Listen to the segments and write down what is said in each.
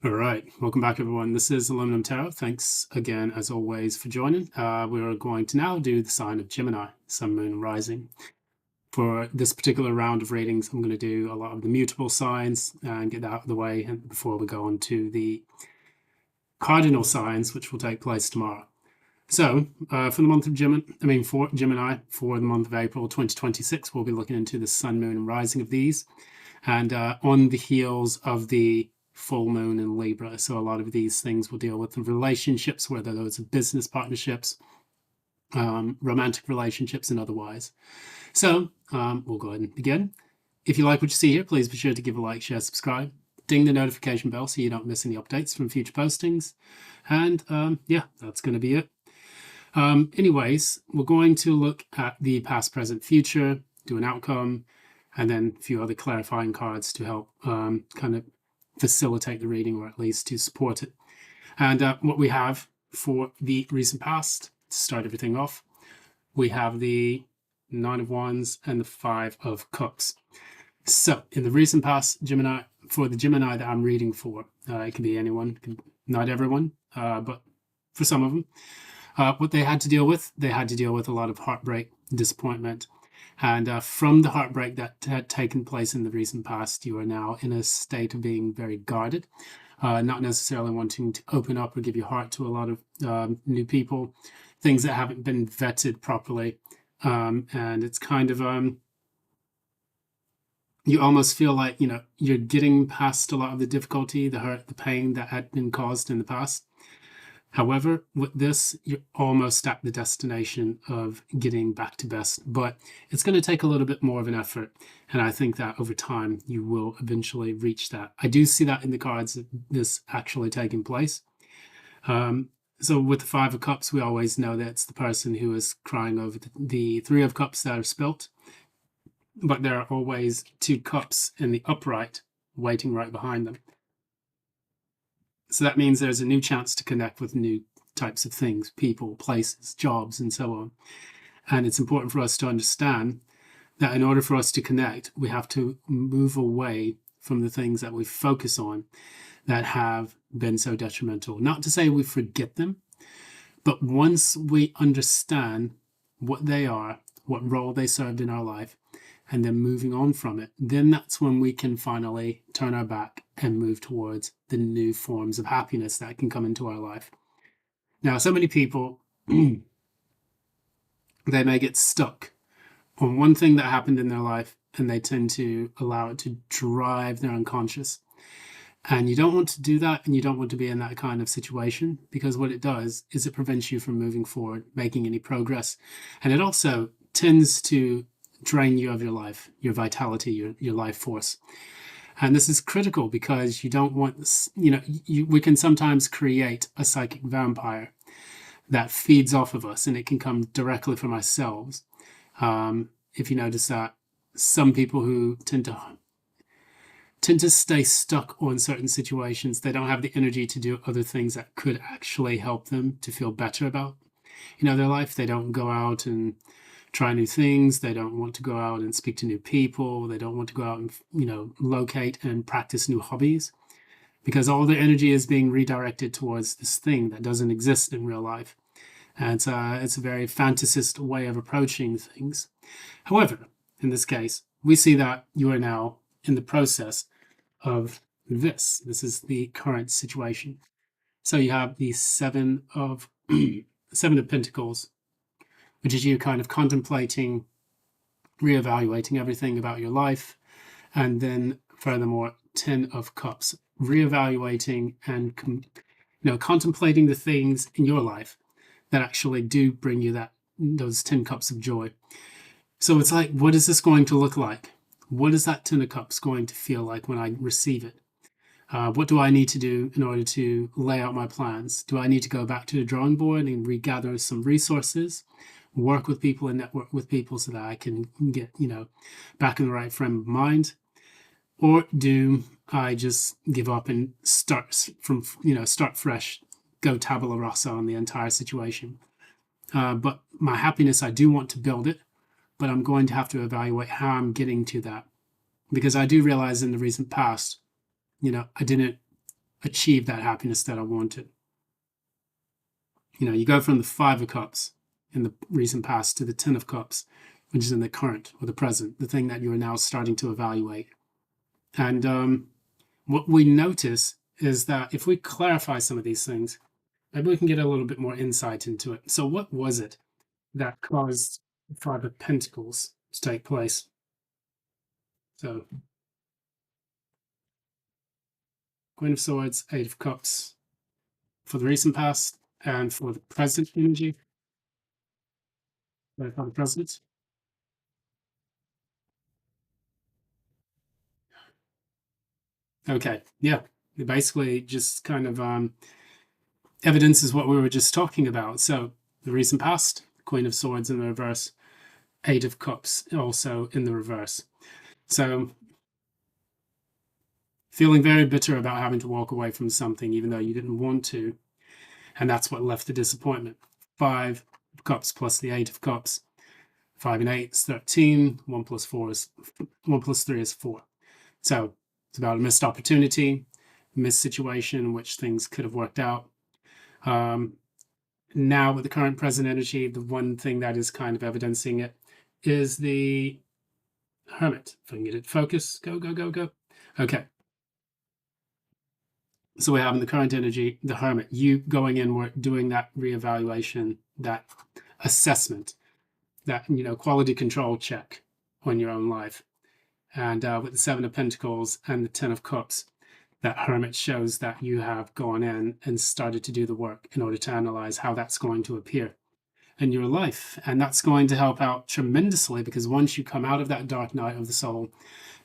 All right, welcome back, everyone. This is Aluminum Tarot. Thanks again, as always, for joining. We're going to now do the sign of Gemini, Sun, Moon, and Rising. For this particular round of readings, I'm going to do a lot of the mutable signs and get that out of the way before we go on to the cardinal signs, which will take place tomorrow. So, for the month of Gemini, for Gemini, for the month of April 2026, we'll be looking into the Sun, Moon, and Rising of these, and on the heels of the full moon in Libra. So a lot of these things will deal with the relationships, whether those are business partnerships, romantic relationships, and otherwise. So we'll go ahead and begin. If you like what you see here, please be sure to give a like, share, subscribe, ding the notification bell so you don't miss any updates from future postings. And yeah, that's going to be it. Anyways, we're going to look at the past, present, future, do an outcome, and then a few other clarifying cards to help kind of facilitate the reading, or at least to support it. And what we have for the recent past, to start everything off, we have the Nine of Wands and the Five of Cups. So in the recent past, Gemini, for the Gemini that I'm reading for, it can be anyone, not everyone, but for some of them, what they had to deal with a lot of heartbreak, disappointment. And from the heartbreak that had taken place in the recent past, you are now in a state of being very guarded, not necessarily wanting to open up or give your heart to a lot of new people, things that haven't been vetted properly. And it's kind of, you almost feel like, you're getting past a lot of the difficulty, the hurt, the pain that had been caused in the past. However, with this, you're almost at the destination of getting back to best, but it's going to take a little bit more of an effort. And I think that over time, you will eventually reach that. I do see that in the cards, this actually taking place. So with the Five of Cups, we always know that it's the person who is crying over the Three of Cups that are spilt. But there are always two cups in the upright waiting right behind them. So that means there's a new chance to connect with new types of things, people, places, jobs, and so on. And it's important for us to understand that in order for us to connect, we have to move away from the things that we focus on that have been so detrimental. Not to say we forget them, but once we understand what they are, what role they served in our life, and then moving on from it, then that's when we can finally turn our back and move towards the new forms of happiness that can come into our life. Now, so many people, they may get stuck on one thing that happened in their life, and they tend to allow it to drive their unconscious. And you don't want to do that, and you don't want to be in that kind of situation, because what it does is it prevents you from moving forward, making any progress. And it also tends to drain you of your life, your vitality, your life force. And this is critical because you don't want this, we can sometimes create a psychic vampire that feeds off of us, and it can come directly from ourselves. If you notice that some people who tend to stay stuck on certain situations, they don't have the energy to do other things that could actually help them to feel better about, their life. They don't go out and try new things. They don't want to go out and speak to new people. They don't want to go out and, locate and practice new hobbies, because all their energy is being redirected towards this thing that doesn't exist in real life. And it's a very fantasist way of approaching things. However, in this case, we see that you are now in the process of this. This is the current situation. So you have the Seven of Pentacles, which is you kind of contemplating, reevaluating everything about your life. And then furthermore, Ten of Cups, reevaluating and contemplating the things in your life that actually do bring you those 10 cups of joy. So it's like, what is this going to look like? What is that 10 of Cups going to feel like when I receive it? What do I need to do in order to lay out my plans? Do I need to go back to the drawing board and regather some resources, work with people and network with people so that I can get, back in the right frame of mind? Or do I just give up and start fresh, go tabula rasa on the entire situation? But my happiness, I do want to build it, but I'm going to have to evaluate how I'm getting to that. Because I do realize in the recent past, I didn't achieve that happiness that I wanted. You go from the Five of Cups in the recent past to the Ten of Cups, which is in the current or the present, the thing that you are now starting to evaluate. And what we notice is that if we clarify some of these things, maybe we can get a little bit more insight into it. So, what was it that caused the Five of Pentacles to take place? So, Queen of Swords, Eight of Cups for the recent past and for the present energy. For the present. Okay, yeah. Basically, just kind of evidence is what we were just talking about. So, the recent past, Queen of Swords in the reverse, Eight of Cups also in the reverse. So, feeling very bitter about having to walk away from something even though you didn't want to. And that's what left the disappointment. Five of Cups plus the Eight of Cups. 5 and 8 is 13. 1 plus 4 is 1 plus 3 is 4. So it's about a missed opportunity, missed situation in which things could have worked out. Now with the current present energy, the one thing that is kind of evidencing it is the Hermit. If I can get it focus, go, go, go, go. Okay. So we have in the current energy, the Hermit, you going in, doing that reevaluation, that assessment, that, quality control check on your own life. And with the Seven of Pentacles and the Ten of Cups, that Hermit shows that you have gone in and started to do the work in order to analyze how that's going to appear in your life. And that's going to help out tremendously, because once you come out of that dark night of the soul,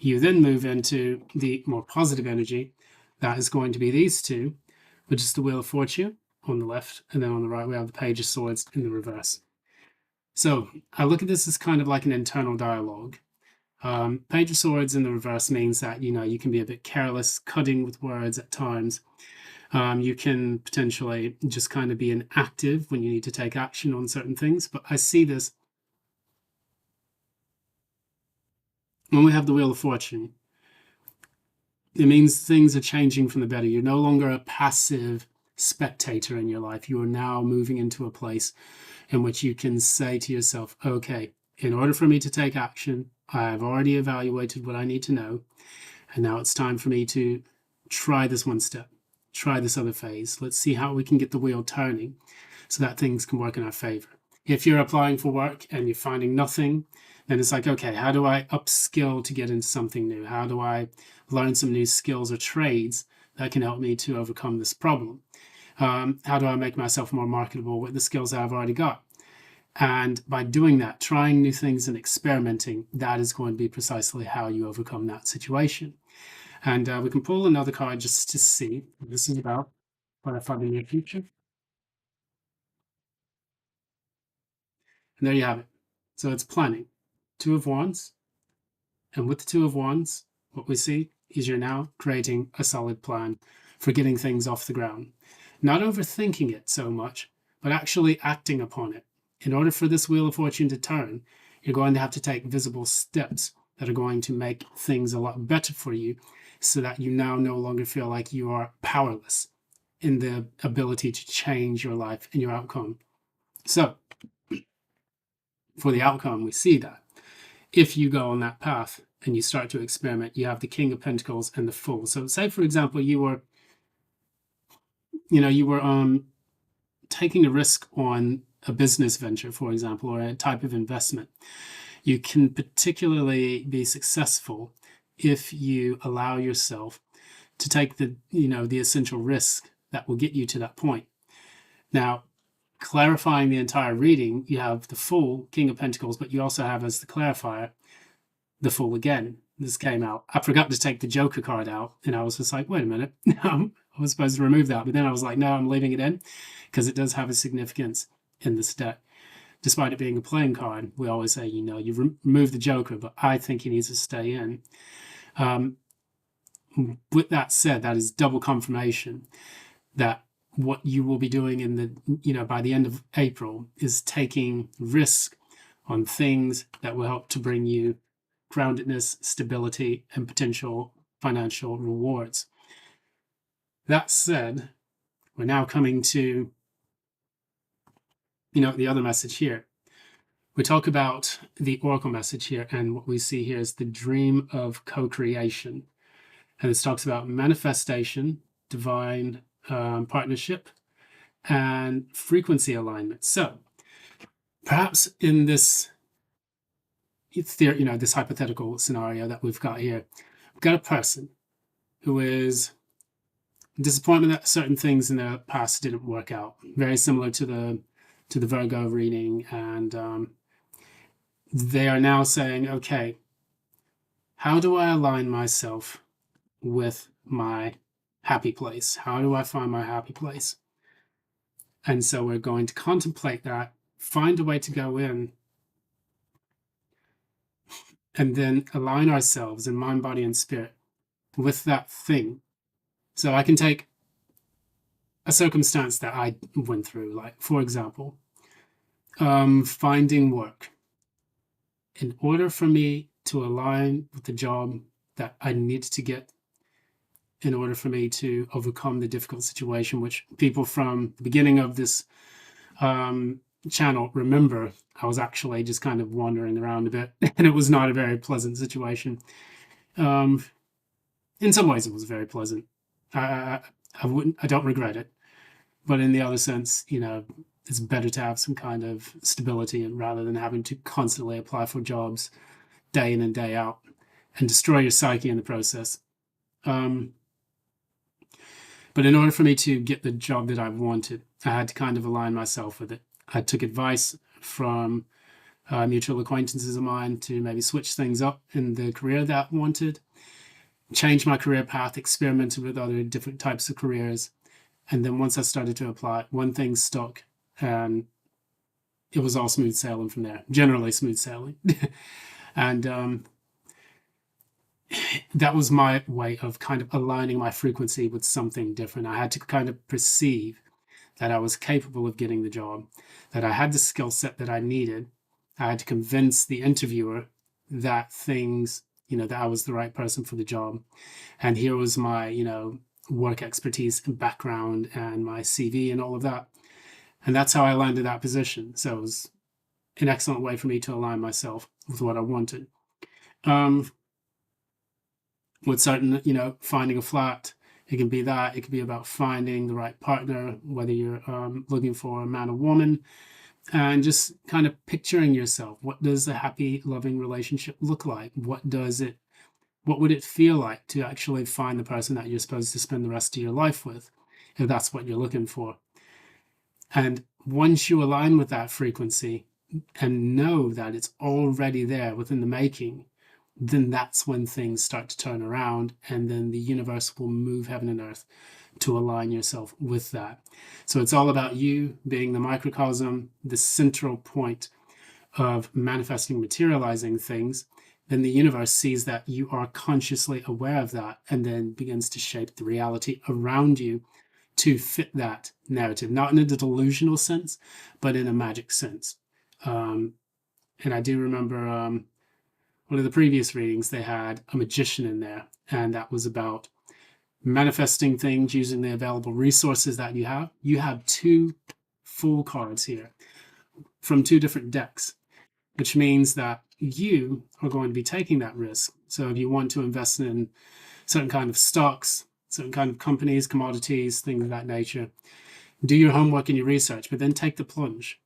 you then move into the more positive energy. That is going to be these two, which is the Wheel of Fortune on the left, and then on the right we have the Page of Swords in the reverse. So I look at this as kind of like an internal dialogue. Page of Swords in the reverse means that, you can be a bit careless, cutting with words at times. You can potentially just kind of be inactive when you need to take action on certain things. But I see this when we have the Wheel of Fortune. It means things are changing from the better. You're no longer a passive spectator in your life. You are now moving into a place in which you can say to yourself, okay, in order for me to take action, I have already evaluated what I need to know. And now it's time for me to try this one step, try this other phase. Let's see how we can get the wheel turning so that things can work in our favor. If you're applying for work and you're finding nothing, then it's like, okay, how do I upskill to get into something new? How do I learn some new skills or trades that can help me to overcome this problem? How do I make myself more marketable with the skills that I've already got? And by doing that, trying new things and experimenting, that is going to be precisely how you overcome that situation. And we can pull another card just to see what this is about, what I find in your future. And there you have it. So it's planning. Two of Wands. And with the Two of Wands, what we see is you're now creating a solid plan for getting things off the ground. Not overthinking it so much, but actually acting upon it. In order for this Wheel of Fortune to turn, you're going to have to take visible steps that are going to make things a lot better for you, so that you now no longer feel like you are powerless in the ability to change your life and your outcome. So, for the outcome, we see that if you go on that path and you start to experiment, you have the King of Pentacles and the Fool. So, say for example, you were taking a risk on a business venture, for example, or a type of investment. You can particularly be successful if you allow yourself to take the essential risk that will get you to that point. Now, clarifying the entire reading, you have the Fool, King of Pentacles, but you also have as the clarifier, the Fool again. This came out. I forgot to take the Joker card out, and I was just like, wait a minute. I was supposed to remove that, but then I was like, no, I'm leaving it in, because it does have a significance in this deck. Despite it being a playing card, we always say, you remove the Joker, but I think he needs to stay in. With that said, that is double confirmation that what you will be doing by the end of April is taking risk on things that will help to bring you groundedness, stability, and potential financial rewards. That said, we're now coming to, the other message here. We talk about the oracle message here, and what we see here is the dream of co-creation. And this talks about manifestation, divine partnership, and frequency alignment. So perhaps in this theory, this hypothetical scenario that we've got here, we've got a person who is disappointment that certain things in their past didn't work out. Very similar to the Virgo reading, and they are now saying, okay, how do I align myself with my happy place? How do I find my happy place? And so we're going to contemplate that, find a way to go in, and then align ourselves in mind, body, and spirit with that thing. So I can take a circumstance that I went through, like, for example, finding work. In order for me to align with the job that I need to get, in order for me to overcome the difficult situation, which people from the beginning of this channel remember, I was actually just kind of wandering around a bit, and it was not a very pleasant situation. In some ways, it was very pleasant. I don't regret it, but in the other sense, it's better to have some kind of stability, and rather than having to constantly apply for jobs day in and day out and destroy your psyche in the process. But in order for me to get the job that I wanted, I had to kind of align myself with it. I took advice from mutual acquaintances of mine to maybe switch things up in the career that I wanted, change my career path, experimented with other different types of careers. And then once I started to apply, one thing stuck, and it was all smooth sailing from there, generally smooth sailing. And that was my way of kind of aligning my frequency with something different. I had to kind of perceive that I was capable of getting the job, that I had the skill set that I needed. I had to convince the interviewer that that I was the right person for the job. And here was my, work expertise and background and my CV and all of that. And that's how I landed that position. So it was an excellent way for me to align myself with what I wanted. With certain, finding a flat, it can be that. It could be about finding the right partner, whether you're looking for a man or woman, and just kind of picturing yourself. What does a happy, loving relationship look like? What would it feel like to actually find the person that you're supposed to spend the rest of your life with, if that's what you're looking for? And once you align with that frequency and know that it's already there within the making, then that's when things start to turn around, and then the universe will move heaven and earth to align yourself with that. So it's all about you being the microcosm, the central point of manifesting, materializing things. Then the universe sees that you are consciously aware of that, and then begins to shape the reality around you to fit that narrative, not in a delusional sense, but in a magic sense. And I do remember one of the previous readings, they had a magician in there, and that was about manifesting things using the available resources that you have. You have 2 full cards here from 2 different decks, which means that you are going to be taking that risk. So if you want to invest in certain kind of stocks, certain kind of companies, commodities, things of that nature, do your homework and your research, but then take the plunge.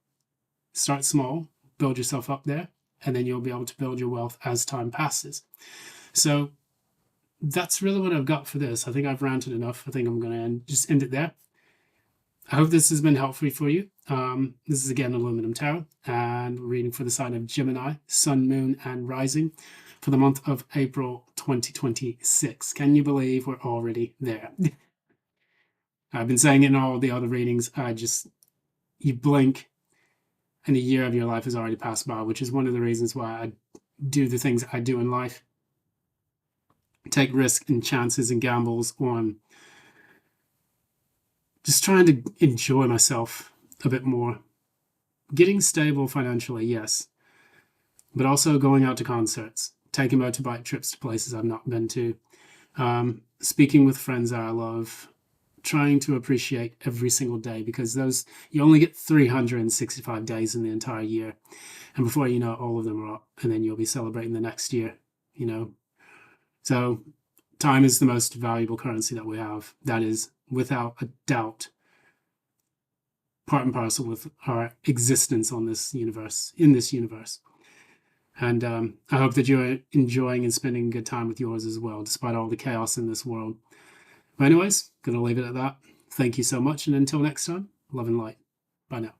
Start small, build yourself up there, and then you'll be able to build your wealth as time passes. So that's really what I've got for this. I think I've ranted enough. I think I'm going to just end it there. I hope this has been helpful for you. This is again Aluminum Tarot, and reading for the sign of Gemini, Sun, Moon, and Rising for the month of April 2026. Can you believe we're already there? I've been saying it in all the other readings. You blink and a year of your life has already passed by, which is one of the reasons why I do the things I do in life. Take risks and chances and gambles on just trying to enjoy myself a bit more. Getting stable financially, yes, but also going out to concerts, taking motorbike trips to places I've not been to, speaking with friends that I love, trying to appreciate every single day, because those, you only get 365 days in the entire year. And before you know it, all of them are up, and then you'll be celebrating the next year, you know. So time is the most valuable currency that we have. That is, without a doubt, part and parcel with our existence on this universe, in this universe. And I hope that you're enjoying and spending good time with yours as well, despite all the chaos in this world. But anyways, going to leave it at that. Thank you so much. And until next time, love and light. Bye now.